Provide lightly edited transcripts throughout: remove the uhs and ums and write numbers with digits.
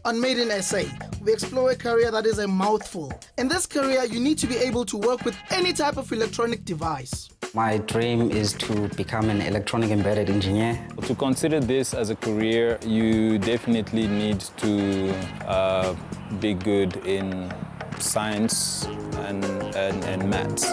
On Made in SA, we explore a career that is a mouthful. In this career, you need to be able to work with any type of electronic device. My dream is to become an electronic embedded engineer. To consider this as a career, you definitely need to be good in science and maths.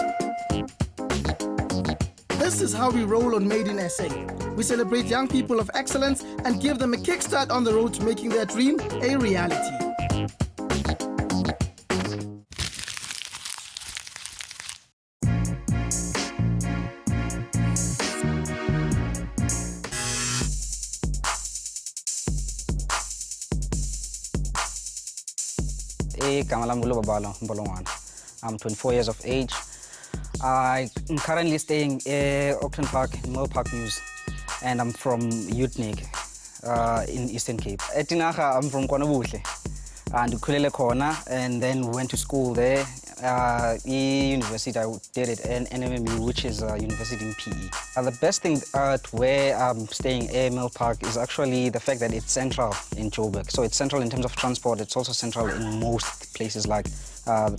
This is how we roll on Made in SA. We celebrate young people of excellence and give them a kickstart on the road to making their dream a reality. Lubabalo. I'm 24 years of age. I'm currently staying in Auckland Park, in Mill Park News, and I'm from Utnik in Eastern Cape. At Tinaga, I'm from KwaNobuhle, and Kulele Kona, and then went to school there. University, I did it in NMMU, which is a university in PE. The best thing where I'm staying in Mill Park is actually the fact that it's central in Joburg. So it's central in terms of transport. It's also central in most places like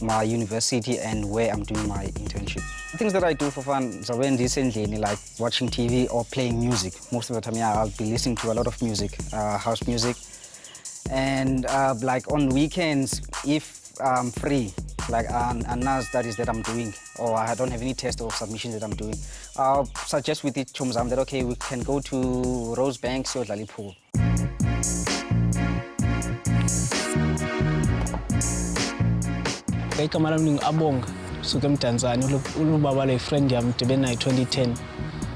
my university and where I'm doing my internship. The things that I do for fun, so when recently, like watching TV or playing music. Most of the time, yeah, I'll be listening to a lot of music, house music. And like on weekends, if I'm free, like another studies that I'm doing, or I don't have any test or submissions that I'm doing, I'll suggest with the chumzam that, okay, we can go to Rosebank or Lalipool. Igama lami Abonga suka eMdantsane. Lubabalo friend yami ndibe naye 2010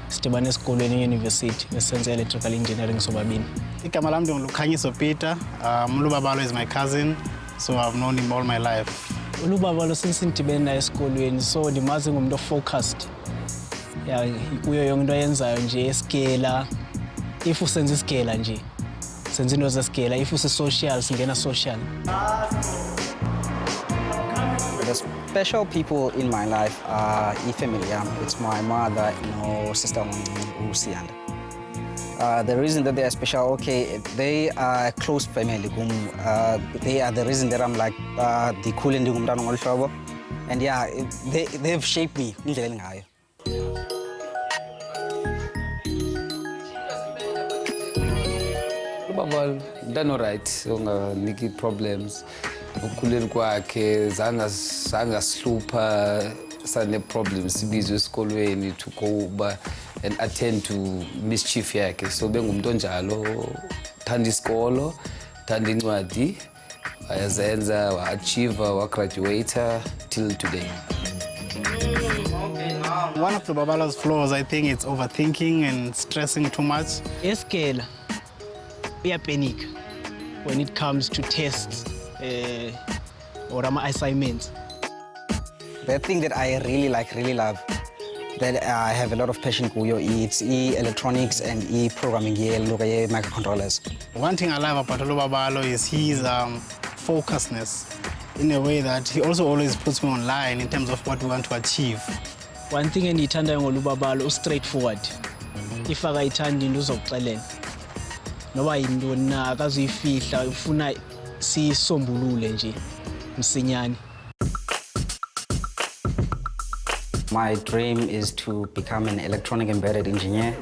sidibane esikolweni euniversity nesenza electrical engineering sobabini. Igama lami Lukhanyiso Peter. Lubabalo is my cousin, so I've known him all my life. Lubabalo since ndibene naye esikolweni, so ndimazi ngumuntu ofocused. Yeah, kuyo yonke into ayenzayo nje escala. If usenza iscala nje, senza into zescala. If usesocial, singena social. The special people in my life are family. It's my mother, sister, Usianda. The reason that they are special, okay, they are close family. They are the reason that I'm like the cool and the and yeah, they've shaped me. Lubabalo done all right, niki problems. Ukukhuleni kwakhe zanga slupha sane problems sibizwe esikolweni to go and attend to mischief yakhe. So bengumuntu onjalo, thanda isikolo, thanda incwadi, wayenza, wa-achieve, wa-graduate till today. One of Lubabalo's flaws, I think, it's overthinking and stressing too much. Escala, we are panic when it comes to tests or assignments. The thing that I really love, that I have a lot of passion for, it's electronics and programming, microcontrollers. One thing I love about Lubabalo is his focusedness, in a way that he also always puts me online in terms of what we want to achieve. One thing endiyithanda ngoLubabalo, straightforward. If akayithandi into uzokuxelela. Noba yintoni na akazuyifihla, ufuna sisombulule nje msinyane. My dream is to become an electronic embedded engineer,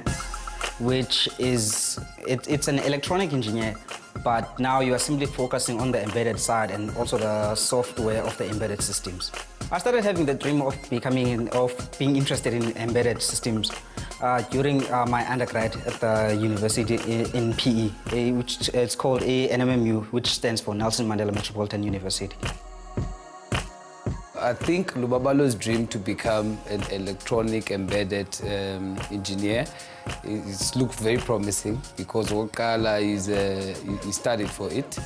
which is, it's an electronic engineer, but now you are simply focusing on the embedded side and also the software of the embedded systems. I started having the dream of being interested in embedded systems during my undergrad at the university in PE, which it's called NMMU, which stands for Nelson Mandela Metropolitan University. I think Lubabalo's dream to become an electronic embedded engineer looks very promising because Wakala he studied for it.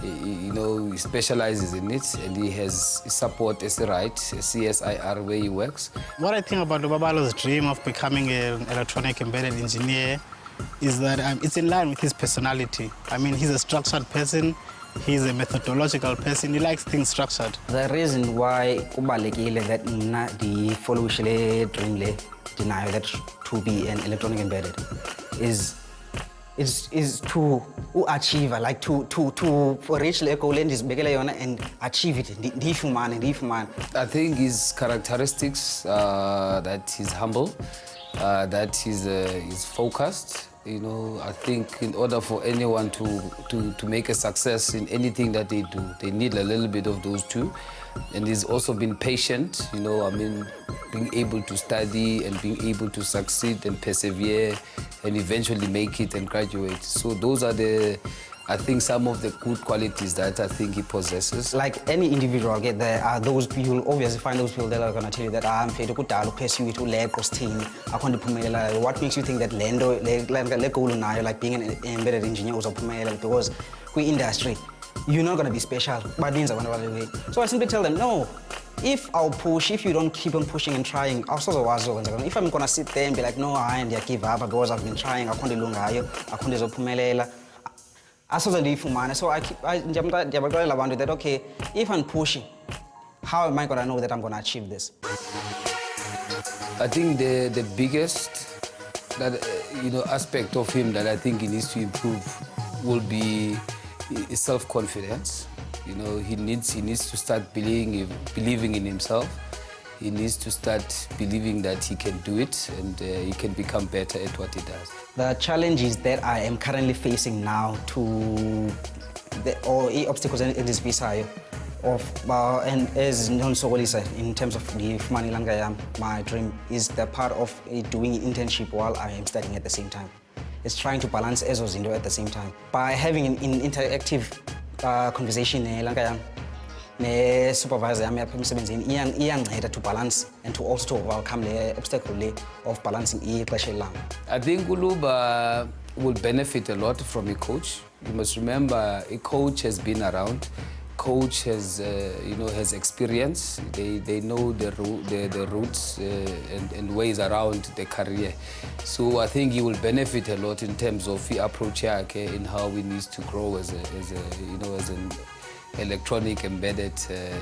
He specializes in it and he has support as a right, CSIR, where he works. What I think about Lubabalo's dream of becoming an electronic embedded engineer is that it's in line with his personality. I mean, he's a structured person. He's a methodological person. He likes things structured. The reason why kubalekile that the follow dream deny that to be an electronic embedded is is to achieve, like to reach the goal and achieve it. I think his characteristics, that he's humble, that he's focused. You know, I think in order for anyone to make a success in anything that they do, they need a little bit of those two. And he's also been patient, you know, I mean, being able to study and being able to succeed and persevere and eventually make it and graduate. So those are I think some of the good qualities that I think he possesses. Like any individual, there are those people, you'll obviously find those people that are going to tell you that I'm afraid to pursue it, what makes you think that like being an embedded engineer was because we industry, you're not going to be special. So I simply tell them, no, if you don't keep on pushing and trying, if I'm going to sit there and be like, no, I give up because I've been trying, so I that, okay, if I'm pushing, how am I going to know that I'm going to achieve this? I think the biggest aspect of him that I think he needs to improve will be self-confidence. You know, he needs to start believing in himself. He needs to start believing that he can do it and he can become better at what he does. The challenges that I am currently facing now or obstacles in this visa and as in terms of the my dream is the part of doing internship while I am studying at the same time. It's trying to balance esos at the same time. By having an interactive conversation supervisor to balance and to also overcome the obstacle of balancing I think Uluba will benefit a lot from a coach. You must remember, a coach has been around. Coach has has experience. They know the routes and ways around the career. So I think he will benefit a lot in terms of the approach in how he needs to grow as an electronic embedded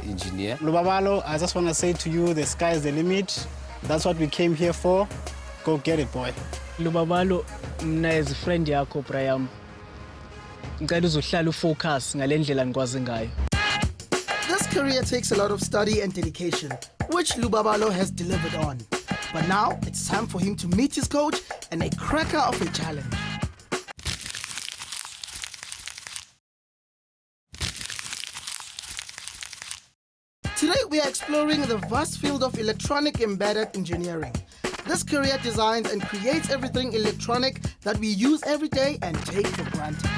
engineer. Lubabalo, I just want to say to you, the sky is the limit. That's what we came here for. Go get it, boy. Lubabalo, mna as a friend yakho Prayam. Ngicela uzohlala ufocus ngale ndlela ngikwazi ngayo. This career takes a lot of study and dedication, which Lubabalo has delivered on. But now it's time for him to meet his coach and a cracker of a challenge. Today we are exploring the vast field of electronic embedded engineering. This career designs and creates everything electronic that we use every day and take for granted.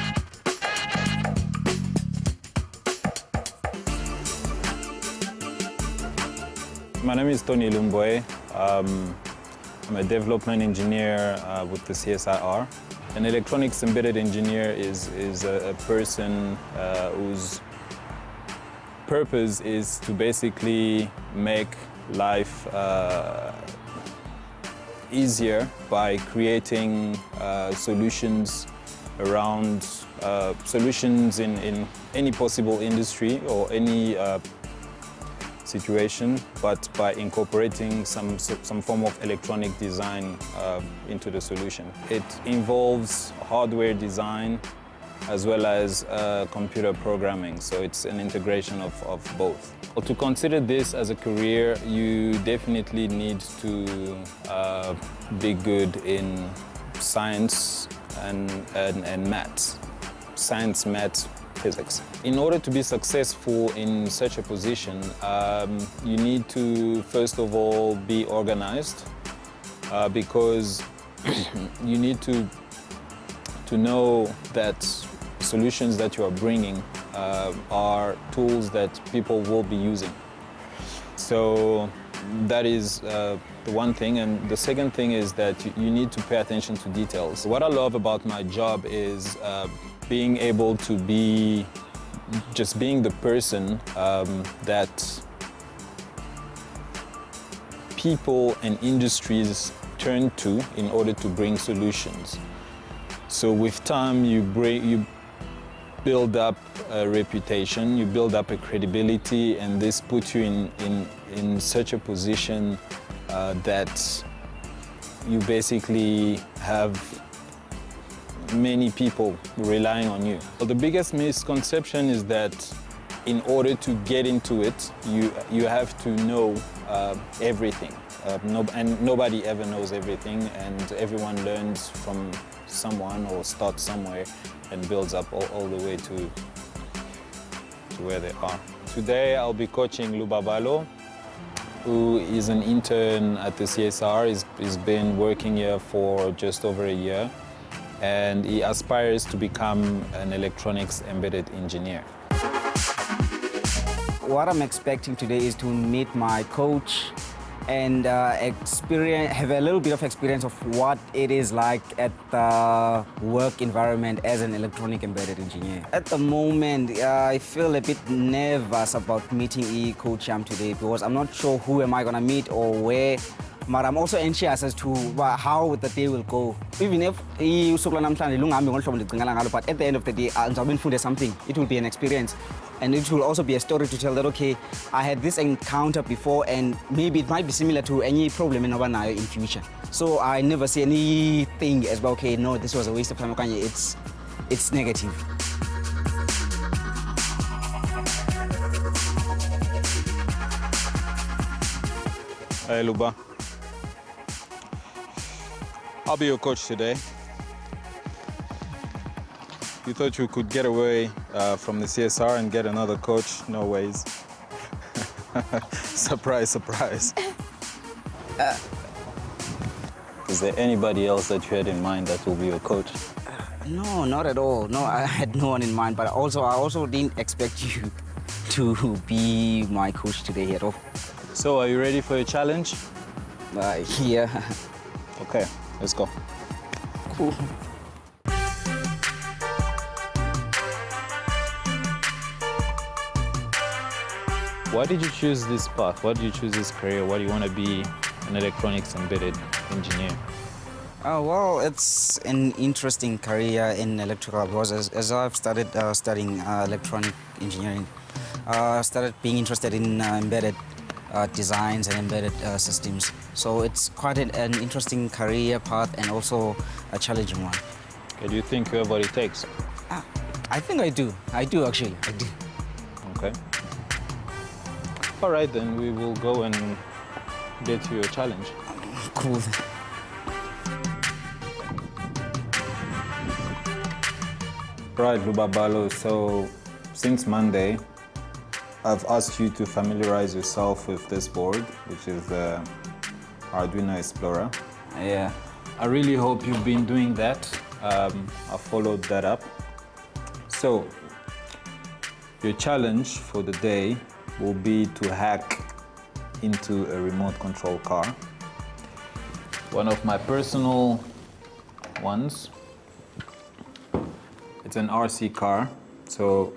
My name is Tony Lumboy. I'm a development engineer with the CSIR. An electronics embedded engineer is a person whose purpose is to basically make life easier by creating solutions around solutions in any possible industry or any situation, but by incorporating some form of electronic design into the solution. It involves hardware design as well as computer programming, so it's an integration of both. Well, to consider this as a career, you definitely need to be good in science and maths. Science, maths, physics. In order to be successful in such a position, you need to first of all be organized because you need to know that solutions that you are bringing are tools that people will be using. So that is the one thing, and the second thing is that you need to pay attention to details. What I love about my job is being able to be being the person that people and industries turn to in order to bring solutions. So with time, you build up a reputation, you build up a credibility, and this puts you in such a position that you basically have many people relying on you. Well, the biggest misconception is that in order to get into it, you have to know everything. And nobody ever knows everything, and everyone learns from someone or starts somewhere and builds up all the way to where they are. Today I'll be coaching Lubabalo, who is an intern at the CSR. He's been working here for just over a year, and he aspires to become an electronics embedded engineer. What I'm expecting today is to meet my coach and have a little bit of experience of what it is like at the work environment as an electronic embedded engineer. At the moment, I feel a bit nervous about meeting coach today because I'm not sure who am I gonna meet or where. But I'm also anxious as to how the day will go. Even if but at the end of the day, I'll something. It will be an experience. And it will also be a story to tell that, okay, I had this encounter before and maybe it might be similar to any problem in future. So I never see anything as, okay, no, this was a waste of time. It's negative. Hey, Luba. I'll be your coach today. You thought you could get away from the CSR and get another coach? No ways. Surprise, surprise. Is there anybody else that you had in mind that will be your coach? No, not at all. No, I had no one in mind, but I also didn't expect you to be my coach today at all. So, are you ready for your challenge? Yeah. Okay, let's go. Cool. Why did you choose this path? Why did you choose this career? Why do you want to be an electronics embedded engineer? Well, it's an interesting career in electrical because as I've started studying electronic engineering, I started being interested in embedded designs and embedded systems. So it's quite an interesting career path and also a challenging one. Okay, do you think you have what it takes? I think I do. I do, actually. I do. Okay. All right, then we will go and get you a challenge. Cool. Right, Lubabalo. So since Monday, I've asked you to familiarize yourself with this board, which is the Arduino Explorer. Yeah. I really hope you've been doing that. I followed that up. So your challenge for the day will be to hack into a remote control car. One of my personal ones. It's an RC car. So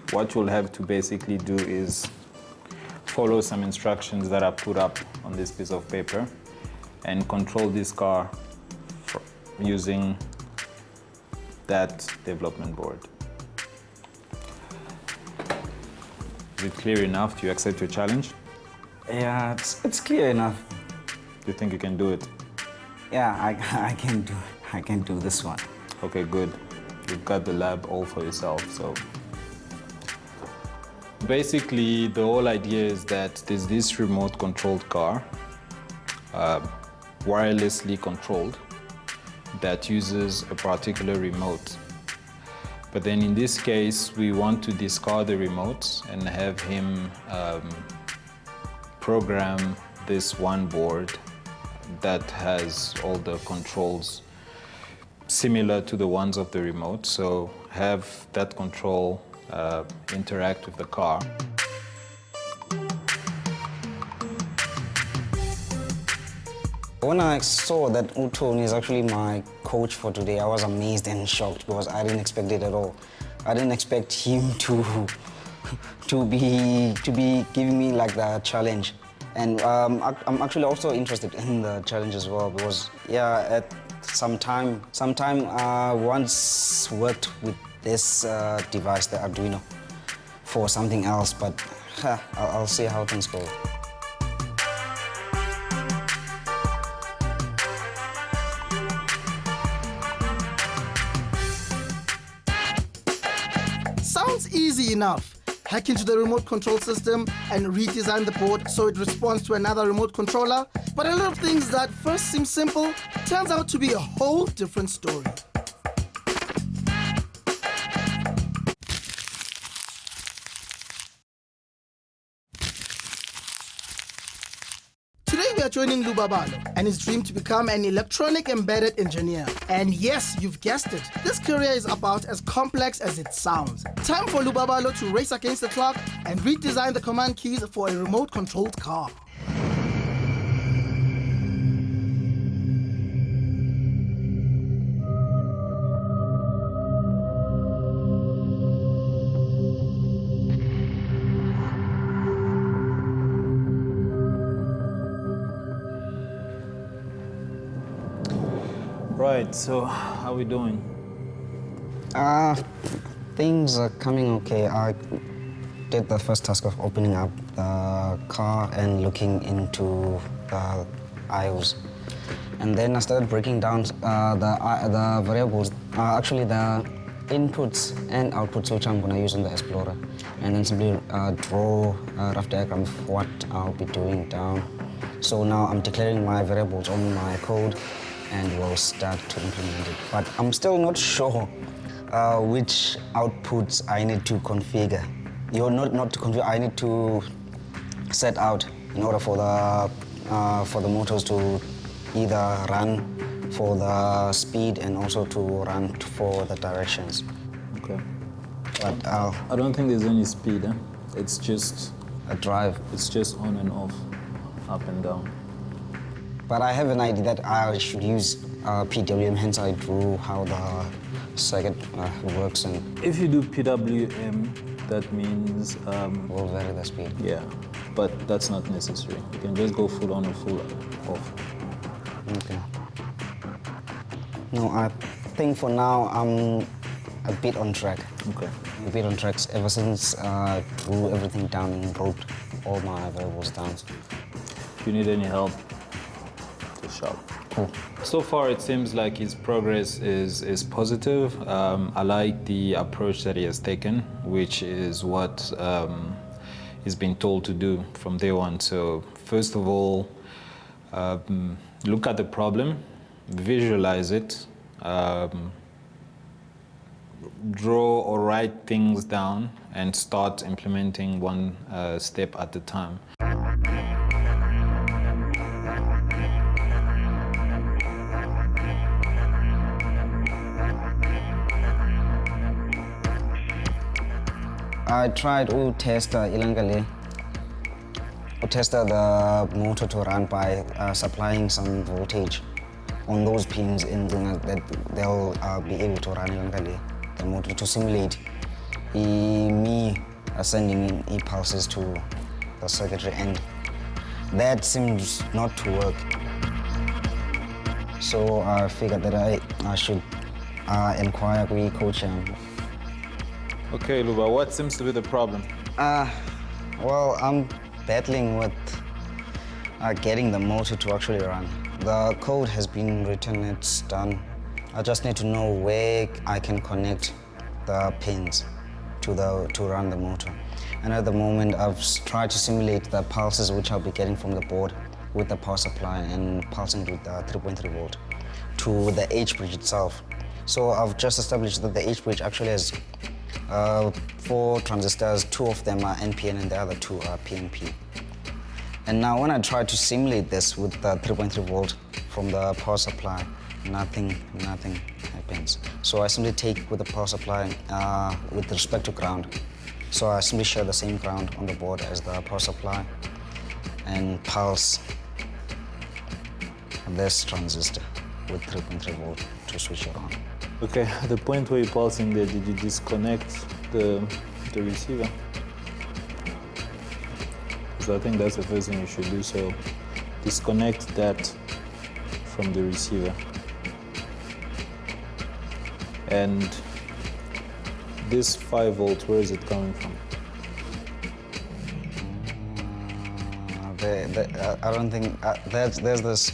what you'll have to basically do is follow some instructions that are put up on this piece of paper and control this car using that development board. Is it clear enough? Do you accept your challenge? Yeah, it's clear enough. Do you think you can do it? Yeah, I can do it. I can do this one. Okay, good. You've got the lab all for yourself, so. Basically, the whole idea is that there's this remote controlled car, wirelessly controlled, that uses a particular remote. But then in this case, we want to discard the remote and have him program this one board that has all the controls similar to the ones of the remote. So have that control interact with the car. When I saw that Utoni is actually my coach for today, I was amazed and shocked because I didn't expect it at all. I didn't expect him to be giving me like the challenge. And I'm actually also interested in the challenge as well because, yeah, at some time I once worked with this device, the Arduino, for something else, but I'll see how things go. easy enough. Hack into the remote control system and redesign the board so it responds to another remote controller. But a lot of things that first seem simple turns out to be a whole different story. Today we are joining Lubabalo and his dream to become an electronic embedded engineer. And yes, you've guessed it, this career is about as complex as it sounds. Time for Lubabalo to race against the clock and redesign the command keys for a remote controlled car. Right, so how are we doing? Things are coming okay. I did the first task of opening up the car and looking into the aisles. And then I started breaking down the variables, actually the inputs and outputs which I'm gonna use in the Explorer. And then simply draw a rough diagram of what I'll be doing down. So now I'm declaring my variables on my code and we'll start to implement it. But I'm still not sure which outputs I need to configure. Not to configure, I need to set out in order for the motors to either run for the speed and also to run for the directions. Okay. But I don't think there's any speed, eh? It's just a drive. It's just on and off, up and down. But I have an idea that I should use PWM, hence I drew how the circuit works. And if you do PWM, that means... we'll vary the speed. Yeah, but that's not necessary. You can just go full on or full off. Okay. No, I think for now I'm a bit on track. Okay. A bit on tracks ever since I drew everything down and wrote all my variables down. If you need any help, just shout. Cool. So far, it seems like his progress is positive. I like the approach that he has taken, which is what he's been told to do from day one. So first of all, look at the problem, visualize it, draw or write things down, and start implementing one step at a time. I tried to test the motor to run by supplying some voltage on those pins, and that they'll be able to run illegally the motor to simulate me sending in e-pulses to the circuitry, and that seems not to work. So I figured that I should inquire with coach. Okay, Luba, what seems to be the problem? Well, I'm battling with getting the motor to actually run. The code has been written, it's done. I just need to know where I can connect the pins to run the motor. And at the moment, I've tried to simulate the pulses which I'll be getting from the board with the power supply and pulsing with the 3.3 volt to the H-bridge itself. So I've just established that the H-bridge actually has 4 transistors, 2 of them are NPN and the other 2 are PNP. And now when I try to simulate this with the 3.3 volt from the power supply, nothing happens. So I simply take with the power supply with respect to ground. So I simply share the same ground on the board as the power supply and pulse this transistor with 3.3 volt to switch it on. Okay, at the point where you're pulsing there, did you disconnect the receiver? So I think that's the first thing you should do. So disconnect that from the receiver. And this 5 volt, where is it coming from? I don't think there's this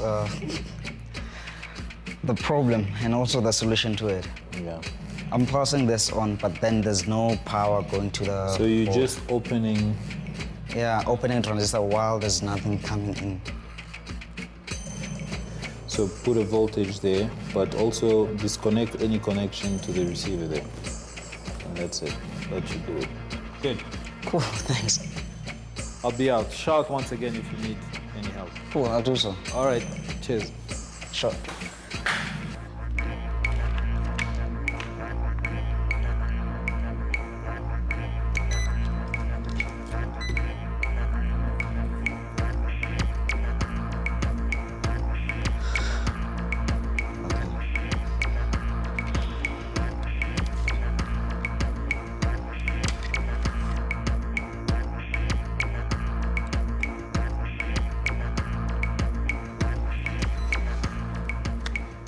the problem and also the solution to it. Yeah. I'm passing this on, but then there's no power going to the So you're board. just opening. Yeah, opening transistor while there's nothing coming in. So put a voltage there, but also disconnect any connection to the receiver there. And that's it. That should do it. Good. Cool, thanks. I'll be out. Shout once again if you need any help. Cool, I'll do so. All right. Cheers. Sure.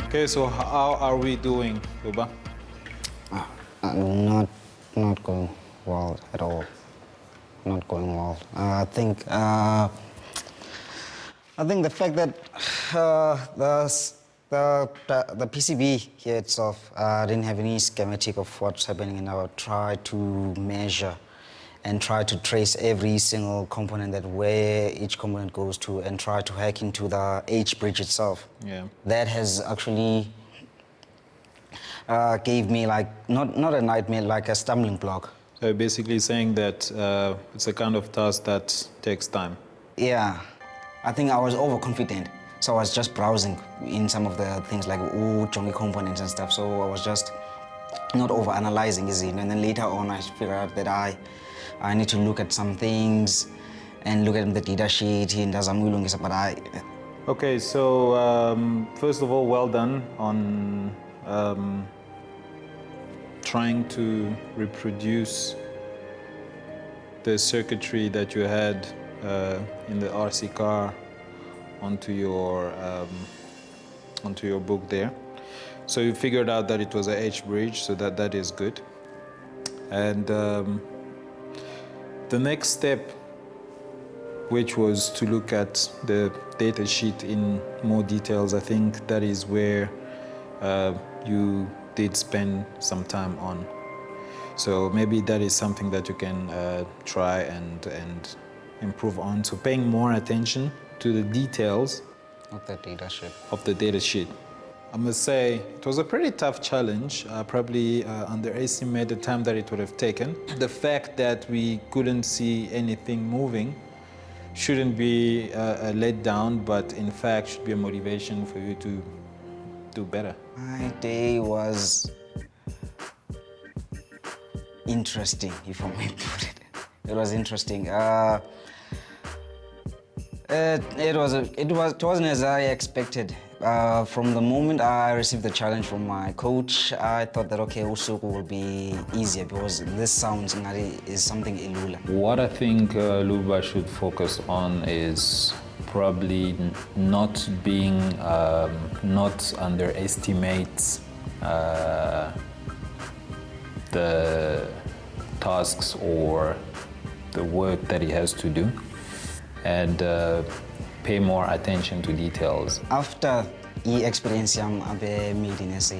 Okay, so how are we doing, Luba? Not going well at all. Not going well. I think the fact that the PCB here itself didn't have any schematic of what's happening, and I would try to measure and try to trace every single component, that where each component goes to, and try to hack into the H bridge itself. Yeah. That has actually gave me like not a nightmare, like a stumbling block. So you're basically saying that it's a kind of task that takes time. Yeah, I think I was overconfident. So I was just browsing in some of the things like Johnny components and stuff. So I was just not over-analyzing, is it? And then later on I figured out that I need to look at some things and look at the data sheet and but Okay, so first of all, well done on trying to reproduce the circuitry that you had in the RC car onto your book there. So you figured out that it was a H bridge, so that is good. And the next step, which was to look at the data sheet in more details, I think that is where you did spend some time on. So maybe that is something that you can try and improve on. So paying more attention to the details of the data sheet. I must say, it was a pretty tough challenge. Probably underestimate the time that it would have taken. The fact that we couldn't see anything moving shouldn't be a letdown, but in fact should be a motivation for you to do better. My day was interesting, if I may put it. It was interesting. It wasn't as I expected. From the moment I received the challenge from my coach, I thought that okay, Usuku will be easier because this sounds is something ilula. What I think Luba should focus on is probably not underestimate the tasks or the work that he has to do, and pay more attention to details. After the experience I'm made in SA,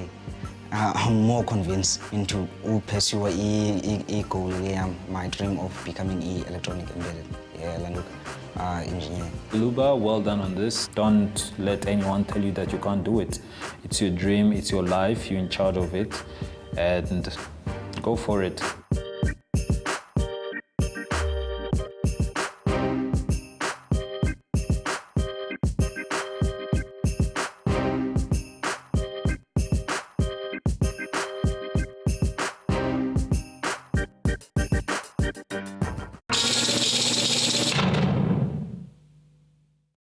I'm more convinced into pursue goal, my dream of becoming an electronic embedded engineer. Luba, well done on this. Don't let anyone tell you that you can't do it. It's your dream, it's your life, you're in charge of it, and go for it.